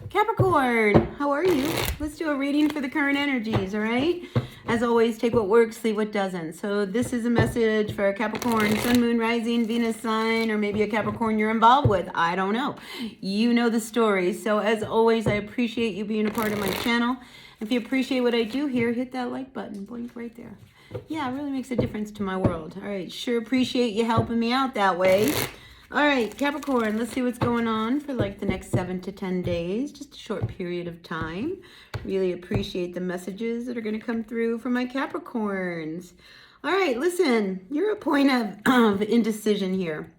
Capricorn, how are you? Let's do a reading for the current energies, all right? As always, take what works, leave what doesn't. So this is a message for Capricorn, Sun, Moon, Rising, Venus sign, or maybe a Capricorn you're involved with. I don't know. You know the story. So as always, I appreciate you being a part of my channel. If you appreciate what I do here, hit that like button, blink right there. Yeah, it really makes a difference to my world. All right, sure appreciate you helping me out that way. All right, Capricorn, let's see what's going on for like the next 7 to 10 days. Just a short period of time. Really appreciate the messages that are going to come through for my Capricorns. All right, listen, you're a point of indecision here.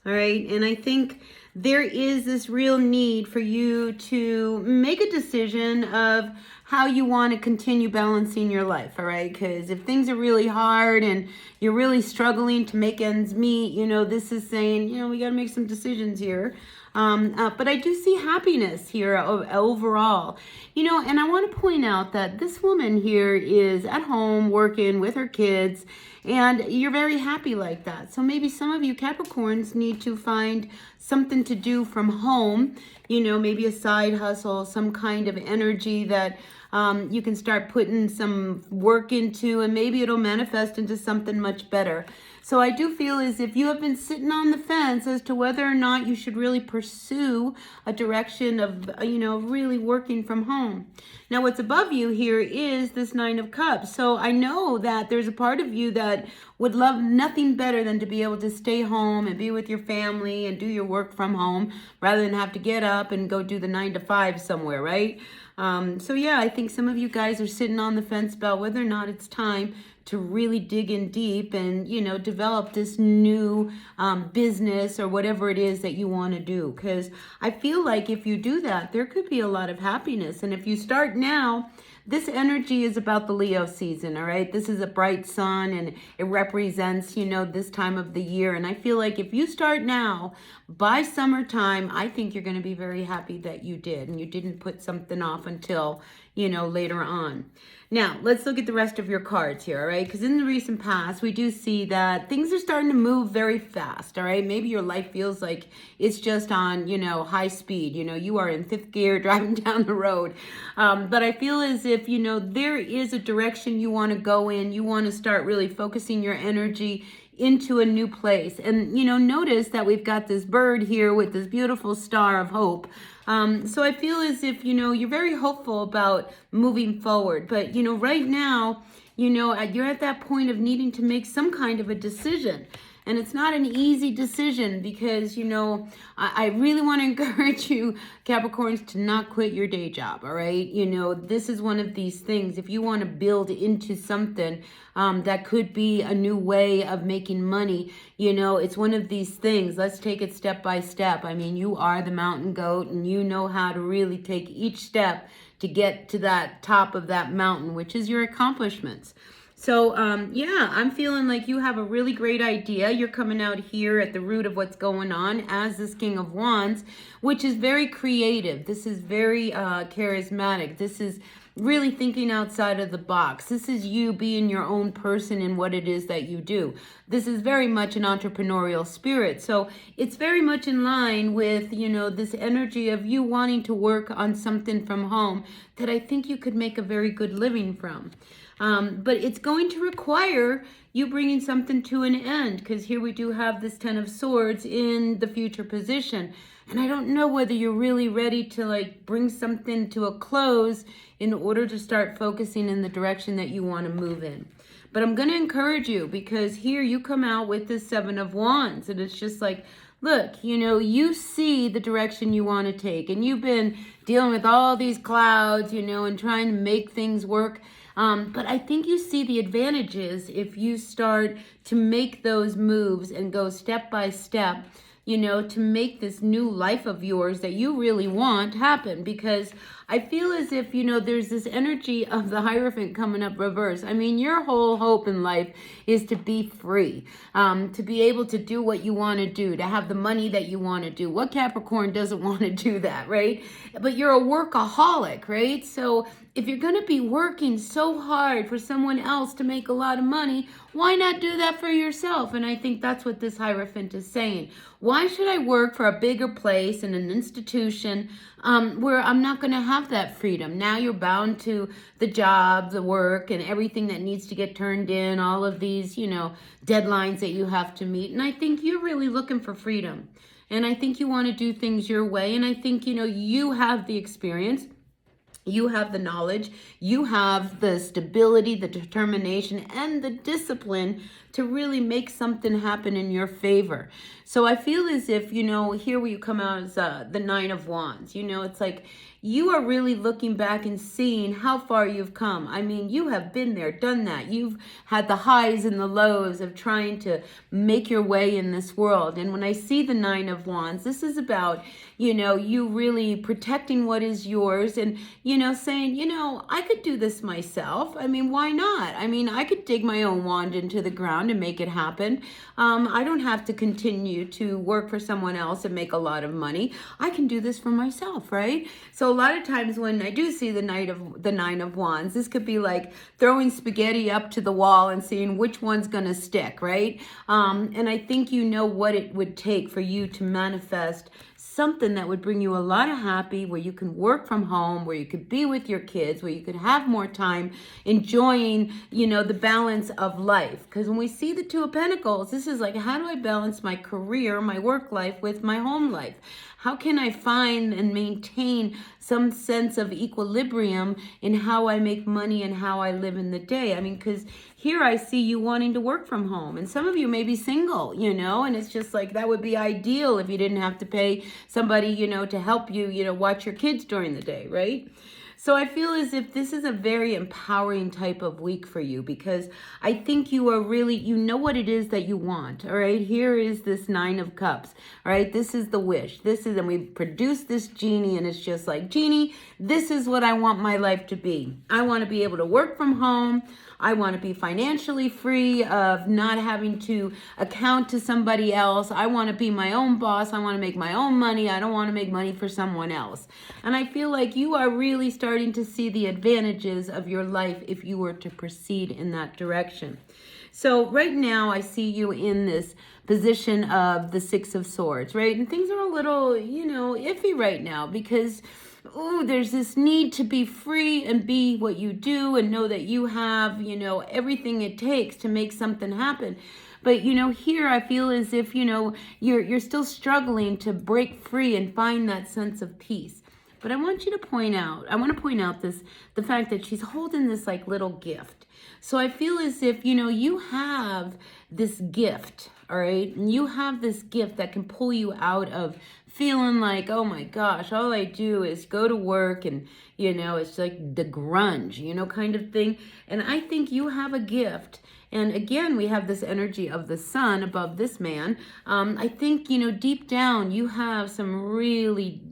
All right, and I think there is this real need for you to make a decision of how you want to continue balancing your life, all right? Because if things are really hard and you're really struggling to make ends meet, this is saying, we got to make some decisions here. But I do see happiness here overall, and I want to point out that this woman here is at home working with her kids, and you're very happy like that. So maybe some of you Capricorns need to find something to do from home, maybe a side hustle, some kind of energy that you can start putting some work into, and maybe it'll manifest into something much better. So I do feel as if you have been sitting on the fence as to whether or not you should really pursue a direction of, really working from home. Now, what's above you here is this Nine of Cups. So I know that there's a part of you that would love nothing better than to be able to stay home and be with your family and do your work from home rather than have to get up and go do the 9 to 5 somewhere, right? So yeah, I think some of you guys are sitting on the fence about whether or not it's time to really dig in deep and, develop this new business or whatever it is that you want to do. Because I feel like if you do that, there could be a lot of happiness. And if you start now, this energy is about the Leo season, all right? This is a bright sun, and it represents, this time of the year. And I feel like if you start now, by summertime, I think you're going to be very happy that you did, and you didn't put something off until, later on. Now, let's look at the rest of your cards here, all right? Because in the recent past, we do see that things are starting to move very fast, all right? Maybe your life feels like it's just on, high speed. You are in fifth gear driving down the road. But I feel as if, there is a direction you want to go in. You want to start really focusing your energy into a new place. And, notice that we've got this bird here with this beautiful star of hope. So I feel as if, you're very hopeful about moving forward. But, right now, you're at that point of needing to make some kind of a decision. And it's not an easy decision because, I really want to encourage you, Capricorns, to not quit your day job, all right? This is one of these things. If you want to build into something that could be a new way of making money, it's one of these things. Let's take it step by step. I mean, you are the mountain goat, and you know how to really take each step to get to that top of that mountain, which is your accomplishments. So, yeah, I'm feeling like you have a really great idea. You're coming out here at the root of what's going on as this King of Wands, which is very creative. This is very charismatic. This is really thinking outside of the box. This is you being your own person in what it is that you do. This is very much an entrepreneurial spirit. So it's very much in line with, this energy of you wanting to work on something from home that I think you could make a very good living from. But it's going to require you bringing something to an end, because here we do have this Ten of Swords in the future position. And I don't know whether you're really ready to bring something to a close in order to start focusing in the direction that you want to move in. But I'm going to encourage you, because here you come out with this Seven of Wands, and it's just like, look, you see the direction you want to take, and you've been dealing with all these clouds, and trying to make things work. But I think you see the advantages if you start to make those moves and go step by step, to make this new life of yours that you really want happen. Because I feel as if, there's this energy of the Hierophant coming up reverse. I mean, your whole hope in life is to be free, to be able to do what you want to do, to have the money that you want to do. What Capricorn doesn't want to do that, right? But you're a workaholic, right? So if you're going to be working so hard for someone else to make a lot of money, why not do that for yourself? And I think that's what this Hierophant is saying. why should I work for a bigger place in an institution where I'm not going to have that freedom? Now you're bound to the job, the work, and everything that needs to get turned in, all of these, deadlines that you have to meet. And I think you're really looking for freedom. And I think you want to do things your way. And I think, you have the experience. You have the knowledge, you have the stability, the determination, and the discipline to really make something happen in your favor. So I feel as if, here where you come out as the Nine of Wands, it's like you are really looking back and seeing how far you've come. I mean, you have been there, done that. You've had the highs and the lows of trying to make your way in this world. And when I see the Nine of Wands, this is about, you really protecting what is yours and, saying, I could do this myself. I mean, why not? I mean, I could dig my own wand into the ground and make it happen. I don't have to continue to work for someone else and make a lot of money. I can do this for myself, right? So a lot of times when I do see the Nine of Wands, this could be like throwing spaghetti up to the wall and seeing which one's going to stick, right? And I think what it would take for you to manifest something that would bring you a lot of happy, where you can work from home, where you could be with your kids, where you could have more time enjoying, the balance of life. Because when we see the Two of Pentacles, this is like, how do I balance my career, my work life with my home life? How can I find and maintain some sense of equilibrium in how I make money and how I live in the day? I mean, because here I see you wanting to work from home. And some of you may be single, and it's just like that would be ideal if you didn't have to pay somebody, to help you, watch your kids during the day, right? So I feel as if this is a very empowering type of week for you, because I think you are really, what it is that you want, all right? Here is this Nine of Cups, all right? This is the wish. And we produce this genie, and it's just like, genie, this is what I want my life to be. I want to be able to work from home. I want to be financially free of not having to account to somebody else. I want to be my own boss. I want to make my own money. I don't want to make money for someone else. And I feel like you are really starting to see the advantages of your life if you were to proceed in that direction. So right now I see you in this position of the Six of Swords, right? And things are a little, iffy right now because there's this need to be free and be what you do and know that you have, everything it takes to make something happen. But, here I feel as if, you're still struggling to break free and find that sense of peace. But I want to point out the fact that she's holding this like little gift. So I feel as if, you have this gift, all right? And you have this gift that can pull you out of feeling like, oh my gosh, all I do is go to work and, it's like the grunge, kind of thing. And I think you have a gift. And again, we have this energy of the sun above this man. I think, deep down, you have some really,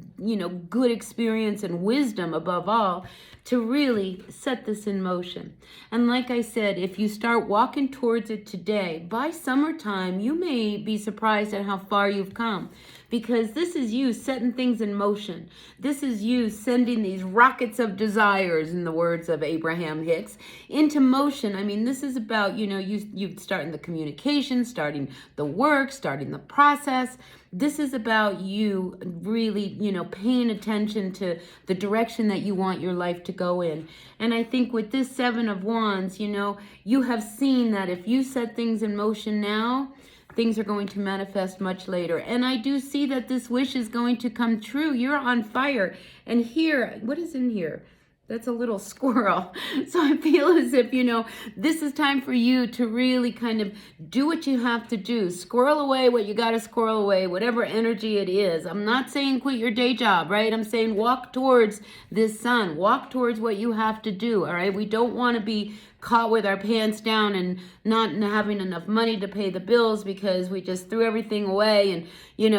good experience and wisdom above all to really set this in motion. And like I said, if you start walking towards it today, by summertime, you may be surprised at how far you've come, because this is you setting things in motion. This is you sending these rockets of desires, in the words of Abraham Hicks, into motion. I mean, this is about, you starting the communication, starting the work, starting the process. This is about you really, paying attention to the direction that you want your life to go in. And I think with this Seven of Wands, you have seen that if you set things in motion now, things are going to manifest much later. And I do see that this wish is going to come true. You're on fire. And here, what is in here? That's a little squirrel. So I feel as if, this is time for you to really kind of do what you have to do. Squirrel away what you got to squirrel away, whatever energy it is. I'm not saying quit your day job, right? I'm saying walk towards this sun. Walk towards what you have to do, all right? We don't want to be caught with our pants down and not having enough money to pay the bills because we just threw everything away and,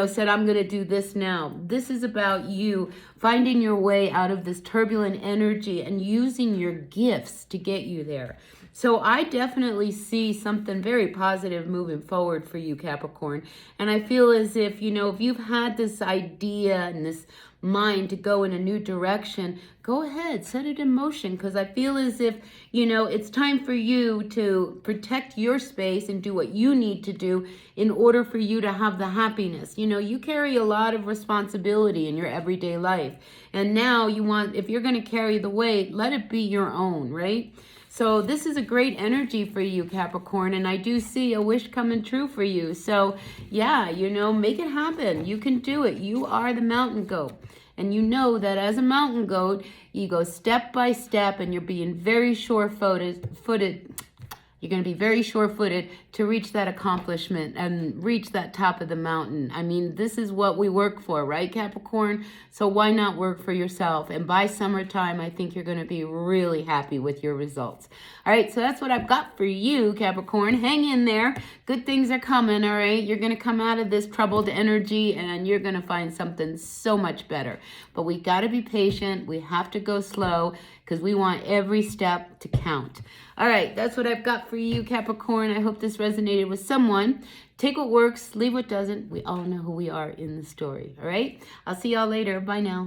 said, I'm going to do this now. This is about you finding your way out of this turbulent energy and using your gifts to get you there. So I definitely see something very positive moving forward for you, Capricorn. And I feel as if, if you've had this idea and this mind to go in a new direction, go ahead, set it in motion, because I feel as if, it's time for you to protect your space and do what you need to do in order for you to have the happiness. You carry a lot of responsibility in your everyday life. And now if you're going to carry the weight, let it be your own, right? So this is a great energy for you, Capricorn, and I do see a wish coming true for you. So yeah, make it happen. You can do it. You are the mountain goat. And you know that as a mountain goat, you go step by step and you're being very sure-footed. You're going to be very sure-footed to reach that accomplishment and reach that top of the mountain. I mean, this is what we work for, right, Capricorn? So why not work for yourself? And by summertime, I think you're going to be really happy with your results. All right, so that's what I've got for you, Capricorn. Hang in there. Good things are coming, all right? You're going to come out of this troubled energy and you're going to find something so much better. But we got to be patient. We have to go slow because we want every step to count. All right, that's what I've got for you, Capricorn. I hope this resonated with someone. Take what works, leave what doesn't. We all know who we are in the story, all right? I'll see y'all later. Bye now.